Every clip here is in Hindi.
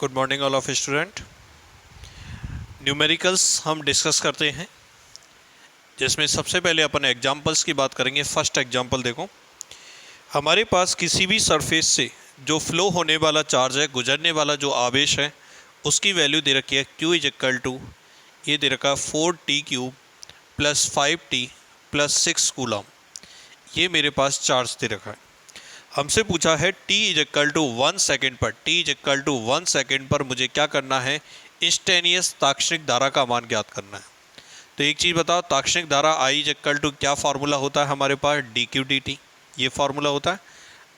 Good morning all of student. Numericals हम डिस्कस करते हैं, जिसमें सबसे पहले अपन एग्जांपल्स की बात करेंगे। फर्स्ट एग्जांपल देखो, हमारे पास किसी भी सरफेस से जो फ्लो होने वाला चार्ज है, गुजरने वाला जो आवेश है, उसकी वैल्यू दे रखी है Q इज इक्वल टू, ये दे रखा 4t³ plus 5t plus 6 coulomb. ये मेरे पास चार्ज दे रखा है। हमसे पूछा है t is equal to 1 second पर, t is equal to 1 second पर मुझे क्या करना है, इंस्टेनियस ताक्षणिक धारा का मान ज्ञात करना है। तो एक चीज़ बताओ, ताक्षणिक धारा I इज इक्वल टू क्या फार्मूला होता है हमारे पास, dq dt, ये फार्मूला होता है।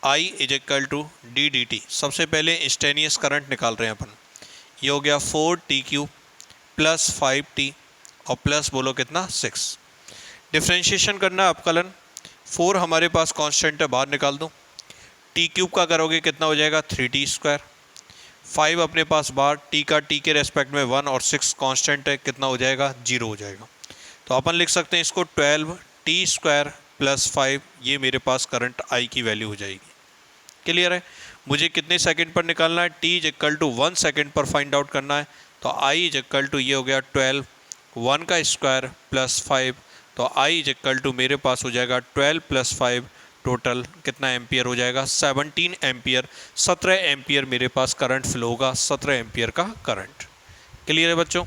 I is equal to d dt। सबसे पहले इंस्टेनियस करंट निकाल रहे हैं अपन। ये हो गया 4t³ प्लस 5t और प्लस बोलो कितना 6। डिफ्रेंशिएशन करना है अपकलन। 4 हमारे पास कांस्टेंट है, बाहर निकाल दो। t³ का करोगे कितना हो जाएगा 3t²। 5 अपने पास बाहर, t का t के रेस्पेक्ट में 1 और 6 कांस्टेंट है, कितना हो जाएगा 0 हो जाएगा। तो अपन लिख सकते हैं इसको 12t² प्लस 5, ये मेरे पास करंट I की वैल्यू हो जाएगी। क्लियर है। मुझे कितने सेकंड पर निकालना है, t is equal to 1 second पर फाइंड आउट करना है। तो I इज इक्वल टू ये हो गया 12, 1 का स्क्वायर प्लस 5, तो I इज इक्वल टू मेरे पास हो जाएगा 12 प्लस 5, टोटल कितना एम्पियर हो जाएगा 17 एम्पियर। 17 एम्पियर मेरे पास करंट फ्लो होगा, 17 एम्पियर का करंट। क्लियर है बच्चों।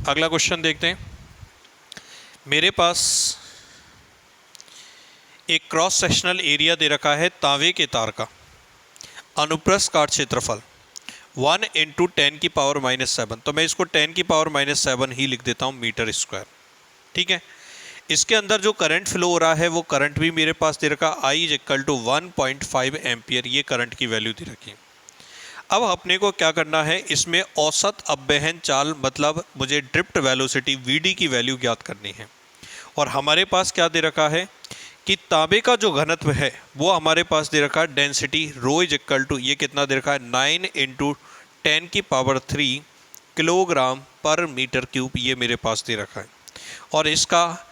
अगला क्वेश्चन देखते हैं। मेरे पास एक क्रॉस सेक्शनल एरिया दे रखा है तांबे के तार का। अनुप्रस्थ काट क्षेत्रफल 1 × 10⁻⁻⁷। तो मैं इसको 10⁻⁻⁷ ही लिख देता हूँ मीटर स्क्वायर। ठीक है। इसके अंदर जो करंट फ्लो हो रहा है वो करंट भी मेरे पास दे रखा I is equal to 1.5 ampere, ये करंट की वैल्यू दे रखी है। अब अपने को क्या करना है, इसमें औसत अपवहन चाल मतलब मुझे ड्रिफ्ट वेलोसिटी VD की वैल्यू ज्ञात करनी है। और हमारे पास क्या दे रखा है कि तांबे का जो घनत्व है वो हमारे पास दे रखा है डेंसिटी ρ इज इक्वल टू, ये कितना दे रखा है 9 × 10⁻³ किलोग्राम पर मीटर क्यूब, ये मेरे पास दे रखा है। और इसका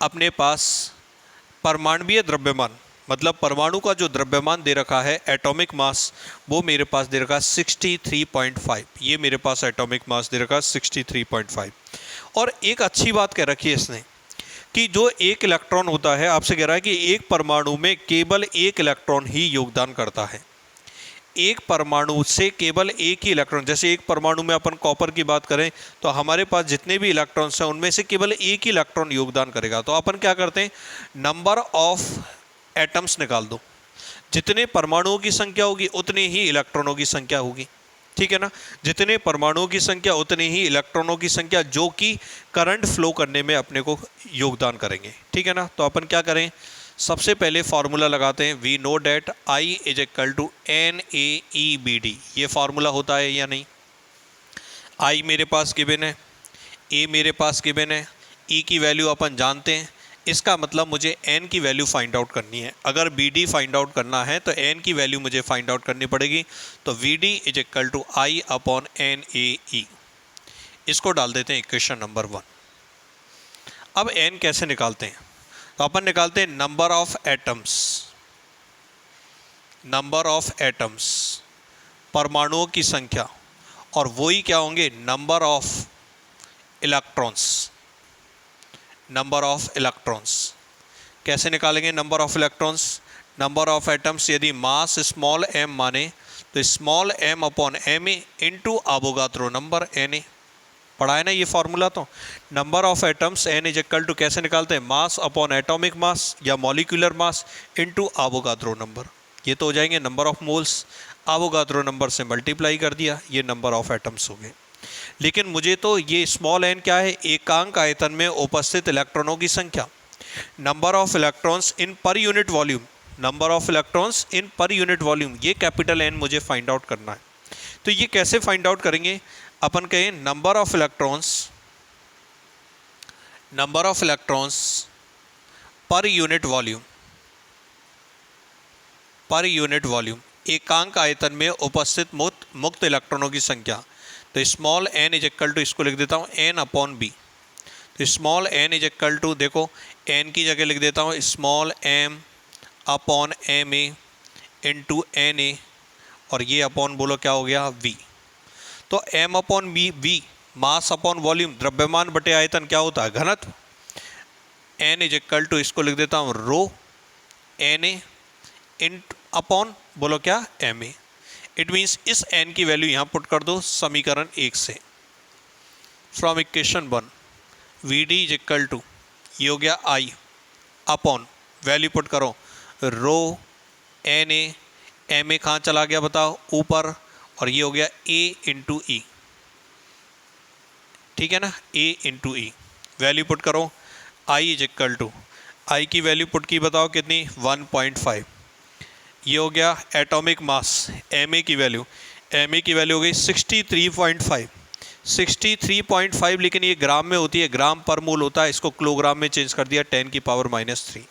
अपने पास परमाणुीय द्रव्यमान मतलब परमाणु का जो द्रव्यमान दे रखा है एटॉमिक मास, वो मेरे पास दे रखा है 63.5, ये मेरे पास एटॉमिक मास दे रखा है 63.5। और एक अच्छी बात कह रखी है इसने कि जो एक इलेक्ट्रॉन होता है, आपसे कह रहा है कि एक परमाणु में केवल एक इलेक्ट्रॉन ही योगदान करता है। एक परमाणु से केवल एक ही इलेक्ट्रॉन, जैसे एक परमाणु में अपन कॉपर की बात करें तो हमारे पास जितने भी इलेक्ट्रॉन्स हैं उनमें से केवल एक ही इलेक्ट्रॉन योगदान करेगा। तो अपन क्या करते हैं, नंबर ऑफ एटम्स निकाल दो, जितने परमाणुओं की संख्या होगी उतने ही इलेक्ट्रॉनों की संख्या होगी। ठीक है ना। जितने परमाणुओं की संख्या उतने ही इलेक्ट्रॉनों की संख्या, जो कि करंट फ्लो करने में अपने को योगदान करेंगे। ठीक है ना। तो अपन क्या करें, सबसे पहले फार्मूला लगाते हैं। We know that I is equal to NaEBD, ये फार्मूला होता है या नहीं। I मेरे पास गिवन है, A मेरे पास गिवन है, E की वैल्यू अपन जानते हैं। इसका मतलब मुझे N की वैल्यू फाइंड आउट करनी है। अगर BD फाइंड आउट करना है तो N की वैल्यू मुझे फाइंड आउट करनी पड़ेगी। तो VD is equal to I/NaE। इसको डाल देते हैं इक्वेशन नंबर 1। अब N कैसे निकालते हैं, तो अपन निकालते हैं number of atoms. Number of atoms परमाणुओं की संख्या, और वही क्या होंगे number of electrons. Number of electrons कैसे निकालेंगे, number of electrons, number of atoms यदि मास स्मॉल m माने तो small m/ma into Avogadro number Na। पढ़ा है ना ये फॉर्मूला। तो number of atoms N is equal to कैसे निकालते हैं, मास अपॉन एटॉमिक मास या molecular mass into Avogadro number. ये तो हो जाएंगे number of moles, Avogadro number से मल्टीप्लाई कर दिया, ये नंबर ऑफ एटम्स हो गए। लेकिन मुझे तो ये स्मॉल n क्या है, एकांक आयतन में उपस्थित इलेक्ट्रॉनों की संख्या। नंबर ऑफ इलेक्ट्रॉन्स इन पर unit volume, number of electrons in पर यूनिट वॉल्यूम, ये कैपिटल N मुझे फाइंड आउट करना है। तो ये कैसे फाइंड आउट करेंगे, अपन कहें number of electrons per unit volume, per unit volume एकांक आयतन में उपस्थित मुक्त इलेक्ट्रॉनों की संख्या। तो small n is equal to, इसको लिख देता हूँ N/B। तो small n is equal to, देखो n की जगह लिख देता हूँ स्मॉल m/ma इंटू Na, और ये अपॉन बोलो क्या हो गया V। तो m upon v mass upon volume, द्रव्यमान बटे आयतन क्या होता है, घनत्व। n इज इक्वल टू, इसको लिख देता हूँ रो एन ए इन अपॉन बोलो क्या एम ए। इट मीन्स इस n की वैल्यू यहाँ पुट कर दो समीकरण 1 से। From equation 1 v d is equal to, ये हो गया I अपॉन वैल्यू पुट करो रो एन ए, एम ए कहाँ चला गया बताओ, ऊपर, और ये हो गया A इंटू ई, ठीक है ना, A into E. Value put करो I इज इक्वल टू, आई की वैल्यू पुट की बताओ कितनी, 1.5। ये हो गया एटॉमिक मास, Ma की वैल्यू, Ma की वैल्यू हो गई 63.5, 63.5, लेकिन ये ग्राम में होती है, ग्राम पर मोल होता है, इसको किलोग्राम में चेंज कर दिया 10⁻³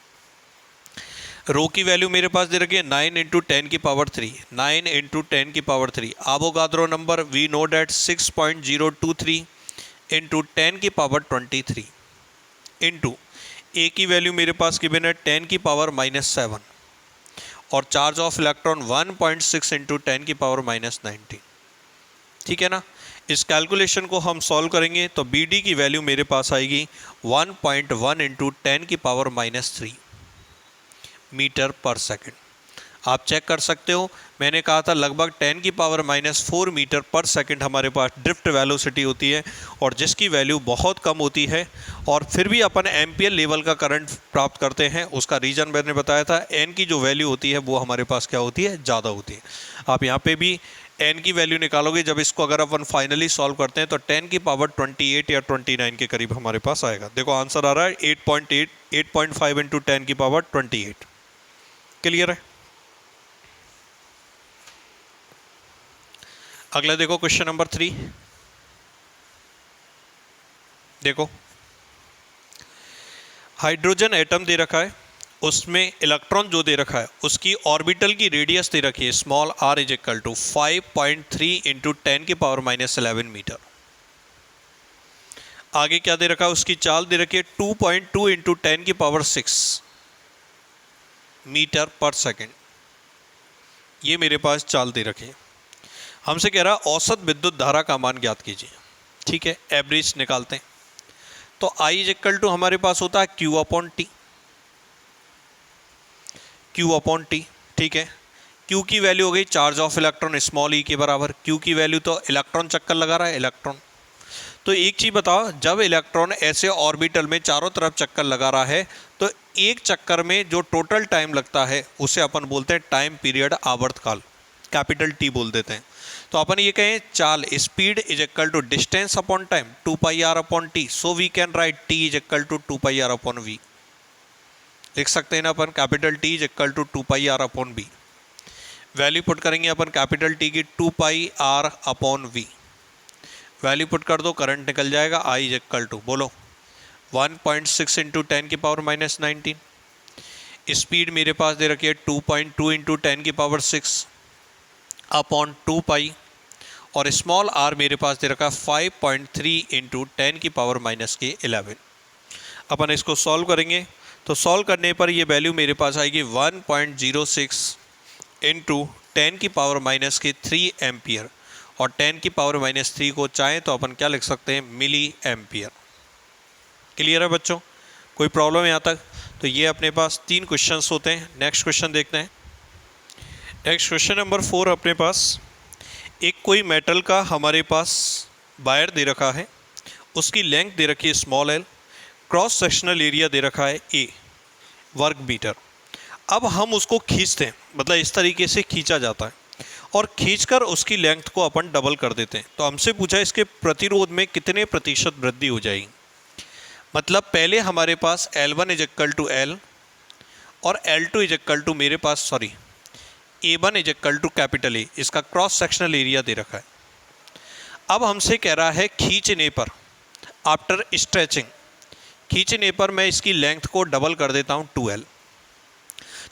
रो की वैल्यू मेरे पास दे रखी है 9 into 10⁻³ 9 into 10⁻³ Avogadro number we know that 6.023 into 10⁻23 into A की वैल्यू मेरे पास गिवन है 10⁻⁻7 और चार्ज ऑफ इलेक्ट्रॉन 1.6 इंटू 10⁻⁻19, ठीक है ना। इस कैलकुलेशन को हम सॉल्व करेंगे तो बी डी की वैल्यू मेरे पास आएगी 1.1 इंटू 10⁻³ मीटर पर सेकंड। आप चेक कर सकते हो, मैंने कहा था लगभग 10⁻⁻4 मीटर पर सेकंड हमारे पास ड्रिफ्ट वेलोसिटी होती है, और जिसकी वैल्यू बहुत कम होती है और फिर भी अपन एम्पियर लेवल का करंट प्राप्त करते हैं। उसका रीज़न मैंने बताया था, एन की जो वैल्यू होती है वो हमारे पास क्या होती है, ज़्यादा होती है। आप यहाँ पे भी एन की वैल्यू निकालोगे, जब इसको अगर अपन फाइनली सॉल्व करते हैं तो 10⁻28 या 29 के करीब हमारे पास आएगा। देखो आंसर आ रहा है 8.5 इंटू 10⁻28। क्लियर है। अगला देखो क्वेश्चन नंबर 3। देखो हाइड्रोजन एटम दे रखा है, उसमें इलेक्ट्रॉन जो दे रखा है उसकी ऑर्बिटल की रेडियस दे रखी है small r is equal to 5.3 into 10⁻11 metre. आगे क्या दे रखा है, उसकी चाल दे रखी है 2.2 इंटू 10⁻6 मीटर पर सेकेंड। ये मेरे पास चाल दे रखी है। हमसे कह रहा औसत विद्युत धारा का मान ज्ञात कीजिए, ठीक है, एवरेज निकालते हैं। तो I इज इक्वल टू हमारे पास होता है Q upon T, Q upon T, ठीक है। Q की वैल्यू हो गई charge of electron small e के बराबर। Q की वैल्यू तो इलेक्ट्रॉन चक्कर लगा रहा है, इलेक्ट्रॉन। तो एक चीज़ बताओ, जब इलेक्ट्रॉन ऐसे ऑर्बिटल में चारों तरफ चक्कर लगा रहा है तो एक चक्कर में जो टोटल टाइम लगता है उसे अपन बोलते हैं टाइम पीरियड, आवर्तकाल, कैपिटल T बोल देते हैं। तो अपन ये कहें चाल speed is equal to distance upon time 2πr upon टी, so we can write T is equal to 2πr upon v। लिख सकते हैं ना अपन, capital T is equal to 2πr upon v। Value put करेंगे अपन कैपिटल T की 2πr upon v। Value put कर दो, करंट निकल जाएगा। I इज इक्वल टू बोलो 1.6 इंटू 10⁻19। स्पीड मेरे पास दे रखी है 2.2 इंटू 10⁻6 अपॉन 2π, और स्मॉल r मेरे पास दे रखा है 5.3 इंटू 10⁻11। अपन इसको सॉल्व करेंगे तो सॉल्व करने पर ये वैल्यू मेरे पास आएगी 1.06 इंटू 10⁻³ एम्पियर, और 10⁻³ को चाहें तो अपन क्या लिख सकते हैं, मिली एम्पियर। क्लियर है बच्चों, कोई प्रॉब्लम यहाँ तक? तो ये अपने पास 3 क्वेश्चंस होते हैं। नेक्स्ट क्वेश्चन देखते हैं। नेक्स्ट क्वेश्चन नंबर 4 अपने पास एक कोई मेटल का हमारे पास वायर दे रखा है, उसकी लेंथ दे रखी है small l, cross sectional area दे रखा है a वर्ग मीटर। अब हम उसको खींचते हैं, मतलब इस तरीके से खींचा जाता है, और खींचकर उसकी लेंथ को अपन डबल कर देते हैं। तो हमसे पूछा इसके प्रतिरोध में कितने प्रतिशत वृद्धि हो जाएगी। मतलब पहले हमारे पास L1 is equal to L और L2 इज इक्वल टू मेरे पास A1 is equal to capital A, इसका क्रॉस सेक्शनल एरिया दे रखा है। अब हमसे कह रहा है खींचने पर, आफ्टर स्ट्रेचिंग, खींचने पर मैं इसकी लेंथ को डबल कर देता हूँ 2L।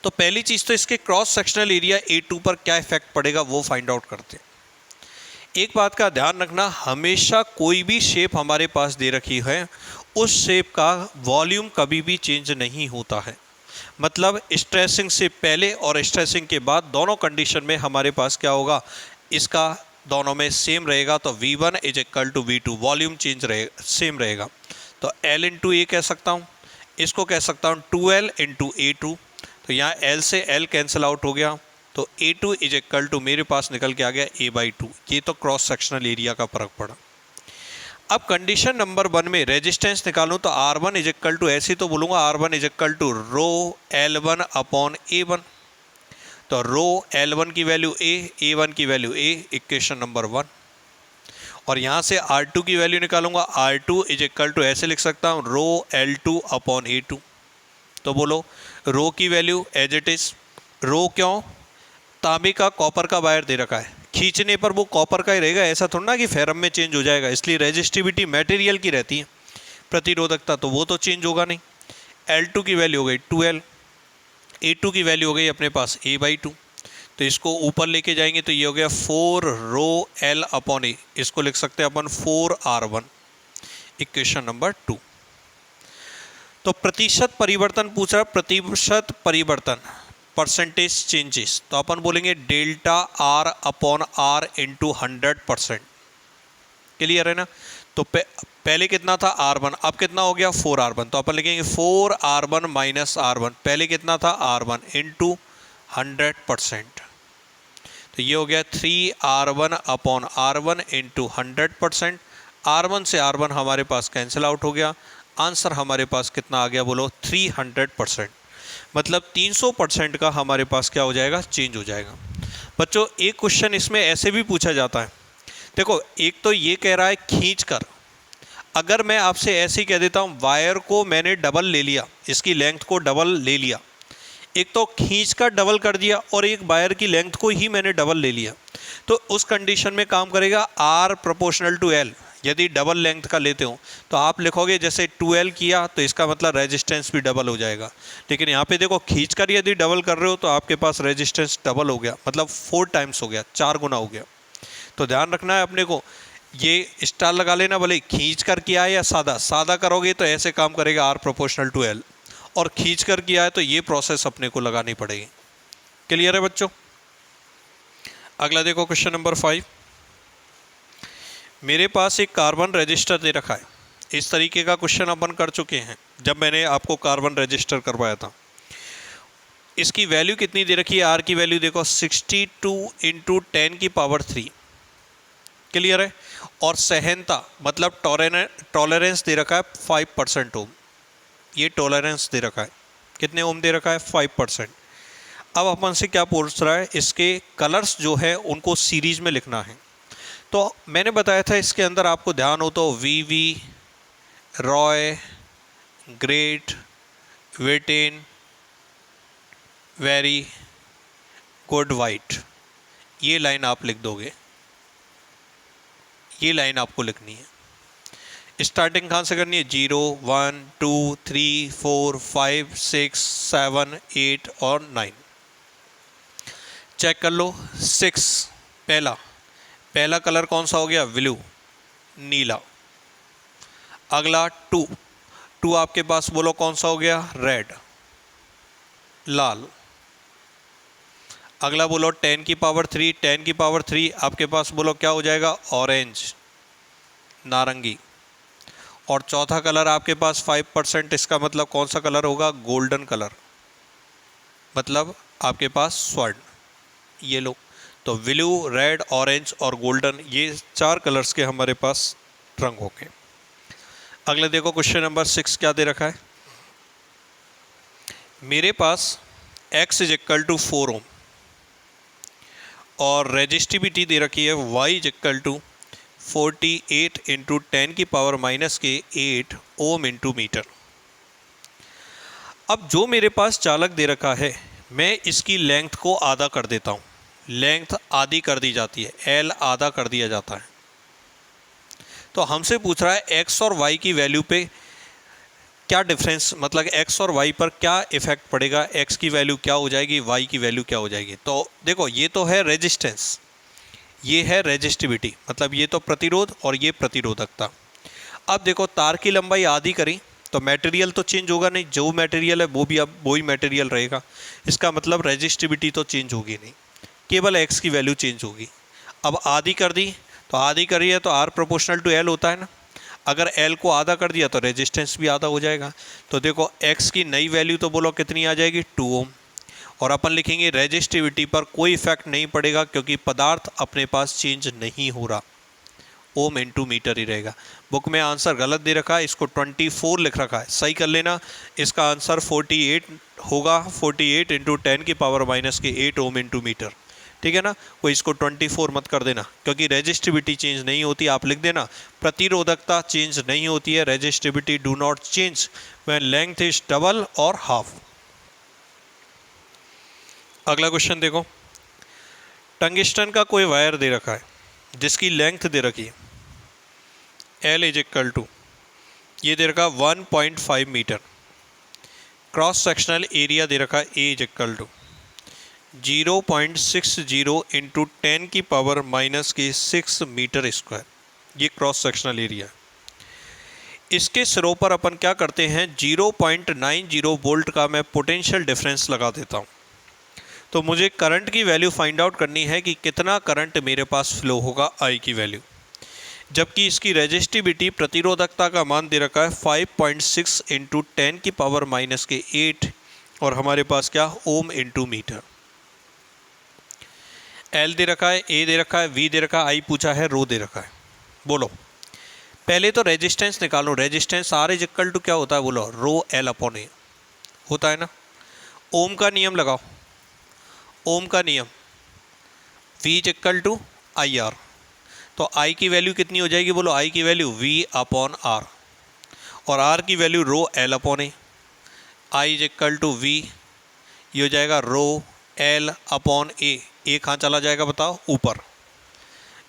तो पहली चीज़ तो इसके क्रॉस सेक्शनल एरिया A2 पर क्या इफेक्ट पड़ेगा वो फाइंड आउट करते हैं। एक बात का ध्यान रखना, हमेशा कोई भी शेप हमारे पास दे रखी है उस शेप का वॉल्यूम कभी भी चेंज नहीं होता है। मतलब स्ट्रेसिंग से पहले और स्ट्रेसिंग के बाद दोनों कंडीशन में हमारे पास क्या होगा, इसका दोनों में सेम रहेगा तो V1 is equal to V2, volume change same रहेगा। तो L इंटू ए कह सकता हूँ, इसको कह सकता हूँ 2L इंटू A2। तो यहाँ L से L कैंसिल आउट हो गया, तो A2 इज इक्वल टू मेरे पास निकल के आ गया A/2। ये तो क्रॉस सेक्शनल एरिया का फर्क पड़ा। अब कंडीशन नंबर 1 में रेजिस्टेंस निकालूं तो R1 इज इक्वल टू, ऐसे तो बोलूँगा R1 is equal to rho L1 upon A1। तो रो L1 की वैल्यू A, A1 की वैल्यू A, इक्वेशन नंबर 1। और यहाँ से R2 की वैल्यू निकालूंगा, R2 इज इक्वल टू ऐसे लिख सकता हूँ रो L2 अपॉन A2। तो बोलो रो की वैल्यू एज इट इज, रो क्यों, तांबे का कॉपर का वायर दे रखा है, खींचने पर वो कॉपर का ही रहेगा, ऐसा थोड़ा ना कि फेरम में चेंज हो जाएगा, इसलिए रेजिस्टिविटी मटेरियल की रहती है, प्रतिरोधकता तो वो तो चेंज होगा नहीं। L2 की वैल्यू हो गई 2L, A2 की वैल्यू हो गई अपने पास A/2। तो इसको ऊपर लेके जाएंगे तो ये हो गया 4 रो L अपॉन A, इसको लिख सकते हैं अपन 4R1, इक्वेशन नंबर 2। तो प्रतिशत परिवर्तन पूछ रहा है, प्रतिशत परिवर्तन, परसेंटेज चेंजेस, तो अपन बोलेंगे delta R upon R into 100%। Clear है ना। तो पहले कितना था R1, अब कितना हो गया 4R1, तो अपन लिखेंगे 4R1 माइनस R1, पहले कितना था R1 इंटू 100%। तो ये हो गया 3R1 upon R1 into 100%। R1 से R1 हमारे पास कैंसिल आउट हो गया, आंसर हमारे पास कितना आ गया बोलो 300%। मतलब 300% का हमारे पास क्या हो जाएगा, चेंज हो जाएगा। बच्चों एक क्वेश्चन इसमें ऐसे भी पूछा जाता है, देखो एक तो ये कह रहा है खींचकर, अगर मैं आपसे ऐसे ही कह देता हूँ वायर को मैंने डबल ले लिया, इसकी लेंथ को डबल ले लिया, एक तो खींचकर डबल कर दिया और एक वायर की लेंथ को ही मैंने डबल ले लिया, तो उस कंडीशन में काम करेगा R प्रोपोर्शनल टू L। यदि डबल लेंथ का लेते हो तो आप लिखोगे जैसे 2L किया तो इसका मतलब रेजिस्टेंस भी डबल हो जाएगा, लेकिन यहाँ पे देखो खींचकर यदि डबल कर रहे हो तो आपके पास रेजिस्टेंस डबल हो गया, मतलब 4 टाइम्स हो गया, 4 गुना हो गया। तो ध्यान रखना है अपने को, ये स्टार लगा लेना, भले खींच कर किया है या सादा, सादा करोगे तो ऐसे काम करेगा R प्रोपोर्शनल टू L, और खींच कर किया है तो ये प्रोसेस अपने को लगानी पड़ेगी। क्लियर है बच्चों। अगला देखो क्वेश्चन नंबर 5। मेरे पास एक कार्बन रजिस्टर दे रखा है, इस तरीके का क्वेश्चन अपन कर चुके हैं जब मैंने आपको कार्बन रजिस्टर करवाया था। इसकी वैल्यू कितनी दे रखी है, R की वैल्यू देखो 62 इंटू 10 की पावर 3। क्लियर है। और सहनता मतलब टॉलरेंस दे रखा है 5% ओम, ये टॉलरेंस दे रखा है, कितने ओम दे रखा है 5%। अब अपन से क्या पूछ रहा है, इसके कलर्स जो है उनको सीरीज में लिखना है। तो मैंने बताया था इसके अंदर आपको ध्यान हो तो VV, Roy, great, Britain, very good, white, ये लाइन आप लिख दोगे, ये लाइन आपको लिखनी है। स्टार्टिंग कहाँ से करनी है, 0, 1, 2, 3, 4, 5, 6, 7, 8 और 9। चेक कर लो। 6 पहला कलर कौन सा हो गया, ब्लू, नीला। अगला 2 आपके पास बोलो कौन सा हो गया, रेड, लाल। अगला बोलो 10 की पावर 3 आपके पास बोलो क्या हो जाएगा, ऑरेंज, नारंगी। और चौथा कलर आपके पास 5%, इसका मतलब कौन सा कलर होगा, गोल्डन कलर, मतलब आपके पास स्वर्ण, ये लो। तो ब्लू, रेड, ऑरेंज और गोल्डन, ये 4 कलर्स के हमारे पास रंग होंगे। अगले देखो क्वेश्चन नंबर 6 क्या दे रखा है। मेरे पास X is equal to 4 ohm और रेजिस्टिविटी दे रखी है Y is equal to 48 into 10 की पावर माइनस के 8 ओम इंटू मीटर। अब जो मेरे पास चालक दे रखा है, मैं इसकी लेंथ को आधा कर देता हूँ, लेंथ आधी कर दी जाती है, L आधा कर दिया जाता है। तो हमसे पूछ रहा है X और Y की वैल्यू पे क्या डिफरेंस, मतलब X और Y पर क्या इफेक्ट पड़ेगा, X की वैल्यू क्या हो जाएगी, Y की वैल्यू क्या हो जाएगी। तो देखो ये तो है रेजिस्टेंस, ये है रेजिस्टिविटी, मतलब ये तो प्रतिरोध और ये प्रतिरोधकता। अब देखो तार की लंबाई आधी करी तो मटेरियल तो चेंज होगा नहीं, जो मटेरियल है वो भी अब वही मटेरियल रहेगा, इसका मतलब रेजिस्टिविटी तो चेंज होगी नहीं, केवल X की वैल्यू चेंज होगी। अब आधी कर दी तो आधी करी है तो R प्रोपोर्शनल टू L होता है ना। अगर L को आधा कर दिया तो रेजिस्टेंस भी आधा हो जाएगा। तो देखो X की नई वैल्यू तो बोलो कितनी आ जाएगी, 2 ओम। और अपन लिखेंगे रेजिस्टिविटी पर कोई इफेक्ट नहीं पड़ेगा क्योंकि पदार्थ अपने पास चेंज नहीं हो रहा, ओम इंटू मीटर ही रहेगा। बुक में आंसर गलत दे रखा है, इसको 24 लिख रखा है, सही कर लेना। इसका आंसर 48 होगा, 48 इंटू 10 की पावर माइनस के 8 ओम इंटू मीटर। ठीक है ना, कोई इसको 24 मत कर देना क्योंकि रेजिस्टिविटी चेंज नहीं होती। आप लिख देना प्रतिरोधकता चेंज नहीं होती है, resistivity do not change when length is double और हाफ। अगला क्वेश्चन देखो, टंगिस्टन का कोई वायर दे रखा है जिसकी लेंथ दे रखी है L इज इक्वल टू, ये दे रखा 1.5 मीटर, क्रॉस सेक्शनल एरिया दे रखा है A is equal to 0.60 into 10 की पावर माइनस के 6 मीटर स्क्वायर, ये क्रॉस सेक्शनल एरिया है। इसके सिरों पर अपन क्या करते हैं, 0.90 वोल्ट का मैं पोटेंशियल डिफरेंस लगा देता हूँ। तो मुझे करंट की वैल्यू फाइंड आउट करनी है कि कितना करंट मेरे पास फ्लो होगा I की वैल्यू, जबकि इसकी रेजिस्टिविटी प्रतिरोधकता का मान दे रखा है 5.6 इंटू 10 की पावर माइनस के 8 और हमारे पास क्या, ओम इंटू मीटर। L दे रखा है, A दे रखा है, V दे रखा है, I पूछा है, रो दे रखा है। बोलो पहले तो रेजिस्टेंस निकालो, resistance R is equal to क्या होता है, बोलो रो L अपॉन A होता है ना। ओम का नियम लगाओ, ओम का नियम, V is equal to IR, तो I की वैल्यू कितनी हो जाएगी, बोलो I की वैल्यू V अपॉन R और R की value rho L upon A। I is equal to V, ये हो जाएगा rho L upon A। A कहाँ चला जाएगा बताओ, ऊपर,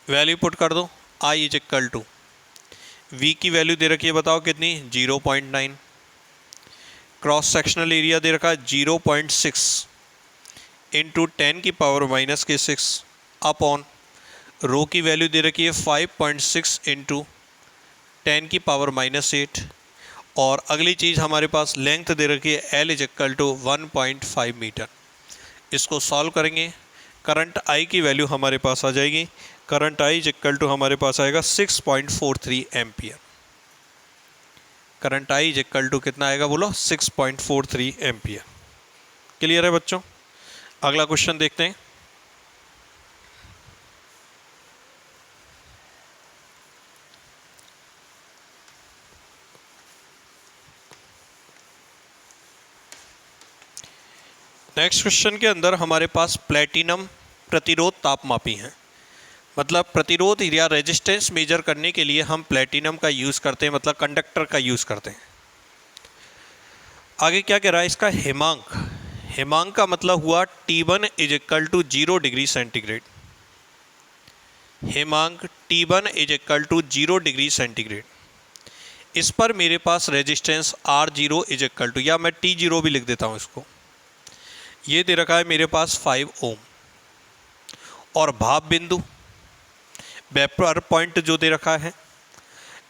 वैल्यू पुट कर दो। I is equal to V की वैल्यू दे रखी है बताओ कितनी, 0.9, क्रॉस सेक्शनल एरिया दे रखा है 0.6 इंटू 10 की पावर माइनस के 6 अपॉन रो की वैल्यू दे रखी है 5.6 इंटू 10 की पावर माइनस 8 और अगली चीज़ हमारे पास लेंथ दे रखी है L is equal to 1.5 metre. इसको सॉल्व करेंगे, करंट I की वैल्यू हमारे पास आ जाएगी, current I is equal to हमारे पास आएगा 6.43 ampere. Current I is equal to कितना आएगा, बोलो 6.43 एम्पियर। क्लियर है बच्चों। अगला क्वेश्चन देखते हैं। नेक्स्ट क्वेश्चन के अंदर हमारे पास प्लेटिनम प्रतिरोध तापमापी हैं, मतलब प्रतिरोध या रेजिस्टेंस मेजर करने के लिए हम प्लेटिनम का यूज़ करते हैं, मतलब कंडक्टर का यूज़ करते हैं। आगे क्या कह रहा है इसका हिमांक, हिमांक का मतलब हुआ T1 is equal to 0 degree centigrade, हिमांक T1 is equal to 0 degree centigrade. इस पर मेरे पास resistance R0 is equal to, या मैं T0 भी लिख देता हूँ इसको, ये दे रखा है मेरे पास 5 ओम। और भाप बिंदु, वेपर पॉइंट जो दे रखा है,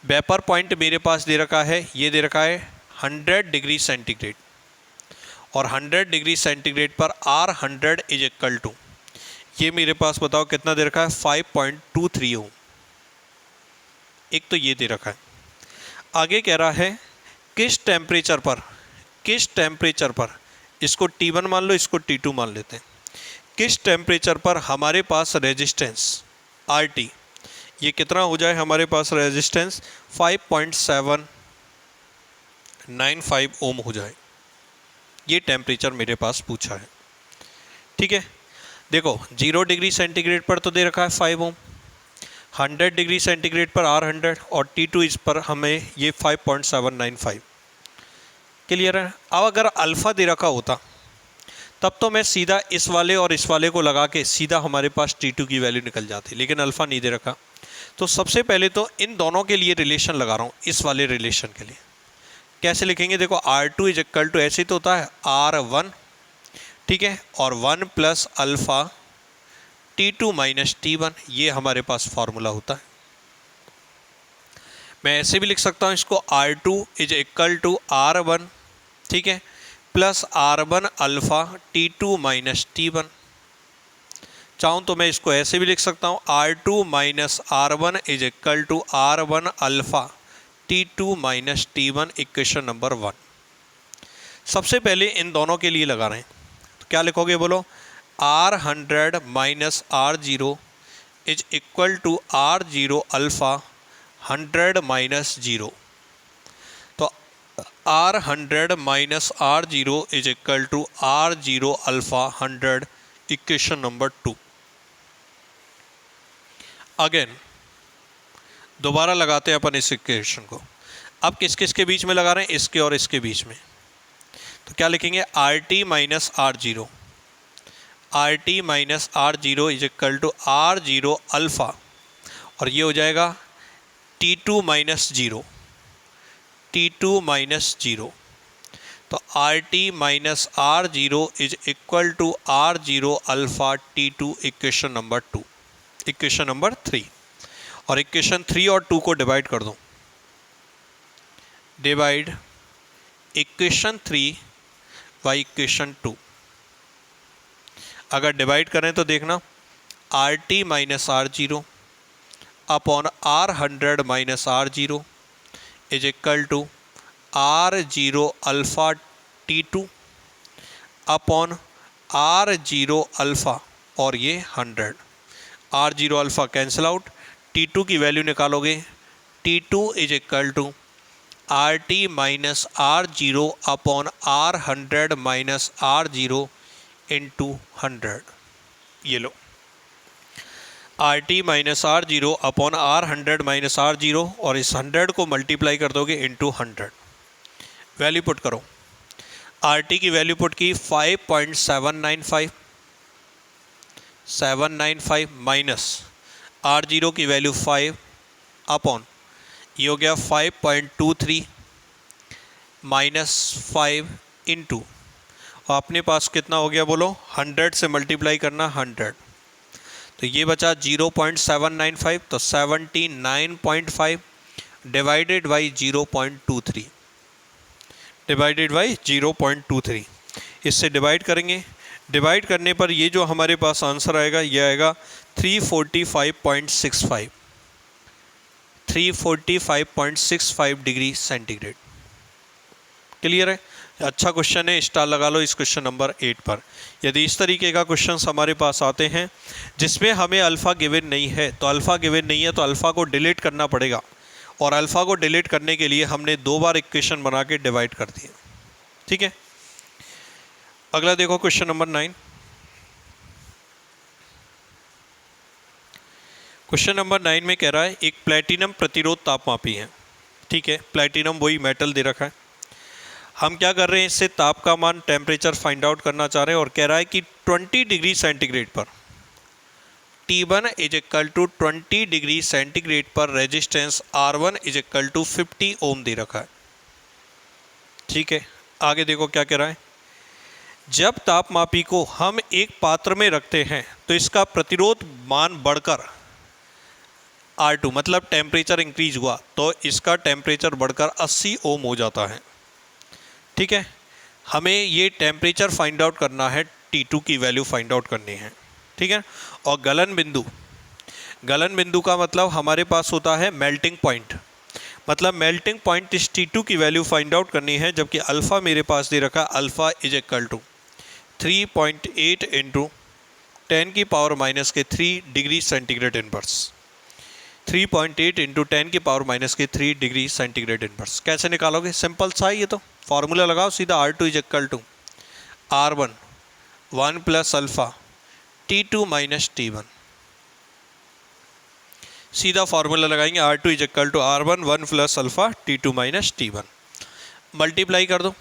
वेपर पॉइंट मेरे पास दे रखा है, ये दे रखा है 100 डिग्री सेंटीग्रेड और 100 डिग्री सेंटीग्रेड पर R100 इज इक्वल टू, ये मेरे पास बताओ कितना दे रखा है, 5.23 ओम। एक तो ये दे रखा है। आगे कह रहा है किस टेम्परेचर पर, किस टेम्परेचर पर, इसको T1 मान लो, इसको T2 मान लेते हैं, किस टेम्परेचर पर हमारे पास रेजिस्टेंस RT, ये कितना हो जाए हमारे पास रेजिस्टेंस 5.795 ओम हो जाए, ये टेम्परेचर मेरे पास पूछा है। ठीक है, देखो 0 डिग्री सेंटीग्रेड पर तो दे रखा है 5 ओम, 100 डिग्री सेंटीग्रेड पर R100 और T2 इस पर हमें ये 5.795। क्लियर है। अब अगर अल्फ़ा दे रखा होता तब तो मैं सीधा इस वाले और इस वाले को लगा के सीधा हमारे पास T2 की वैल्यू निकल जाती, लेकिन अल्फ़ा नहीं दे रखा। तो सबसे पहले तो इन दोनों के लिए रिलेशन लगा रहा हूँ, इस वाले रिलेशन के लिए कैसे लिखेंगे, देखो R2 इज इक्वल टू ऐसे तो होता है R1, ठीक है, और 1 plus alpha T2 minus T1, ये हमारे पास फॉर्मूला होता है। मैं ऐसे भी लिख सकता हूँ इसको, R2 is equal to R1, ठीक है, plus R1 alpha T2 minus T1, चाहूँ तो मैं इसको ऐसे भी लिख सकता हूँ, R2 minus R1 is equal to R1 alpha T2 minus T1, equation number 1। सबसे पहले इन दोनों के लिए लगा रहे हैं, तो क्या लिखोगे बोलो, R100 minus R0 is equal to R0 alpha 100 minus 0। तो R100 minus R0 is equal to R0 alpha 100, equation number 2। Again दोबारा लगाते हैं अपन इस इक्वेशन को। अब किस किस के बीच में लगा रहे हैं, इसके और इसके बीच में। तो क्या लिखेंगे, RT minus R0, RT minus R0 is equal to R0 alpha, और ये हो जाएगा T2 माइनस 0, T2 माइनस 0। तो RT minus R0 is equal to R0 alpha T2, equation number 2, equation number 3। और इक्वेशन 3 और 2 को डिवाइड कर दो, डिवाइड इक्वेशन 3 बाई इक्वेशन 2। अगर डिवाइड करें तो देखना, RT minus R0 upon R100 minus R0 is equal to R0 alpha T2 upon R0 alpha, और ये 100। R0 alpha cancel out, T2 की वैल्यू निकालोगे, T2 is equal to RT minus R0 upon R100 minus R0 into 100। ये लो, RT minus R0 upon R100 minus R0, और इस 100 को मल्टीप्लाई कर दोगे इंटू 100। वैल्यू पुट करो, RT की वैल्यू पुट की 5.795 माइनस R0 की वैल्यू 5 अपॉन, ये हो गया 5.23 माइनस 5 इंटू, और अपने पास कितना हो गया बोलो, 100 से मल्टीप्लाई करना 100, तो ये बचा 0.795, तो 79.5 डिवाइडेड बाई 0.23, डिवाइडेड बाई 0.23। इससे डिवाइड करेंगे, डिवाइड करने पर ये जो हमारे पास आंसर आएगा, ये आएगा 345.65, 345.65 डिग्री सेंटीग्रेड। क्लियर है? अच्छा क्वेश्चन है, स्टार लगा लो इस क्वेश्चन नंबर 8 पर। यदि इस तरीके का क्वेश्चंस हमारे पास आते हैं जिसमें हमें अल्फ़ा गिवन नहीं है, तो अल्फ़ा गिवन नहीं है तो अल्फ़ा को डिलीट करना पड़ेगा, और अल्फ़ा को डिलीट करने के लिए हमने 2 बार इक्वेशन बना के डिवाइड कर दिया। ठीक है, अगला देखो क्वेश्चन नंबर 9। क्वेश्चन नंबर 9 में कह रहा है एक प्लैटिनम प्रतिरोध तापमापी है। ठीक है, प्लैटिनम वही मेटल दे रखा है। हम क्या कर रहे हैं, इससे ताप का मान, टेम्परेचर फाइंड आउट करना चाह रहे हैं, और कह रहा है कि 20 डिग्री सेंटीग्रेड पर T1 is equal to 20 degree centigrade पर resistance R1 is equal to 50 ohm दे रखा है। ठीक है, आगे देखो क्या कह रहा है, जब तापमापी को हम एक पात्र में रखते हैं तो इसका प्रतिरोध मान बढ़कर R2, मतलब टेम्परेचर इंक्रीज हुआ तो इसका टेम्परेचर बढ़कर 80 ओम हो जाता है। ठीक है, हमें ये टेम्परेचर फाइंड आउट करना है, T2 की वैल्यू फाइंड आउट करनी है। ठीक है, और गलन बिंदु का मतलब हमारे पास होता है मेल्टिंग पॉइंट, मतलब मेल्टिंग पॉइंट इस T2 की वैल्यू फाइंड आउट करनी है, जबकि अल्फ़ा मेरे पास दे रखा, alpha is equal to 3.8 into 10 की पावर माइनस के 3 डिग्री सेंटीग्रेड इनवर्स, 3.8 इंटू 10 की पावर माइनस के 3 डिग्री सेंटीग्रेड इनवर्स। कैसे निकालोगे, सिंपल सा है, ये तो फार्मूला लगाओ सीधा, R2 is equal to R1 1 plus alpha T2 minus T1। सीधा फार्मूला लगाएंगे, R2 is equal to R1 1 plus alpha T2 minus T1, multiply कर दो,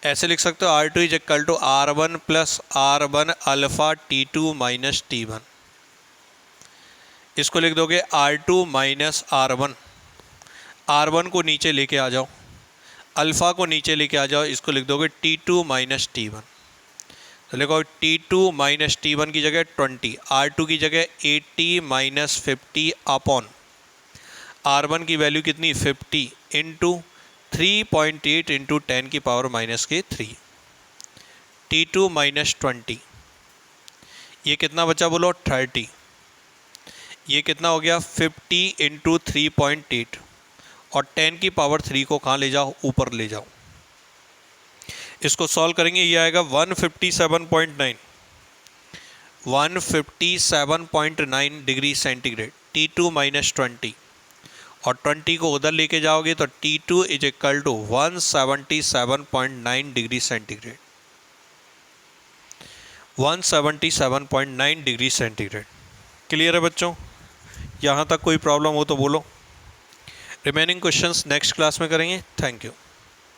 ऐसे लिख सकते हो R2 is equal to R1 plus R1 alpha T2 minus T1। इसको लिख दोगे R2 माइनस R1, R1 को नीचे लेके आ जाओ, अल्फ़ा को नीचे लेके आ जाओ, इसको लिख दोगे T2 माइनस T1। तो लिखो T2 माइनस T1 की जगह 20, R2 की जगह 80 माइनस 50 अपॉन R1 की वैल्यू कितनी 50 इंटू 3.8 इंटू 10 की पावर माइनस के 3, T2 माइनस 20। ये कितना बचा बोलो 30, ये कितना हो गया 50 इंटू 3.8 और 10 की पावर 3 को कहाँ ले जाओ, ऊपर ले जाओ। इसको सॉल्व करेंगे, ये आएगा 157.9 डिग्री सेंटीग्रेड, T2 माइनस 20 और 20 को उधर लेके जाओगे तो T2 is equal to 177.9 degree centigrade, 177.9 degree centigrade. Clear है बच्चों? यहाँ तक कोई प्रॉब्लम हो तो बोलो। रिमेनिंग क्वेश्चंस नेक्स्ट क्लास में करेंगे। Thank you.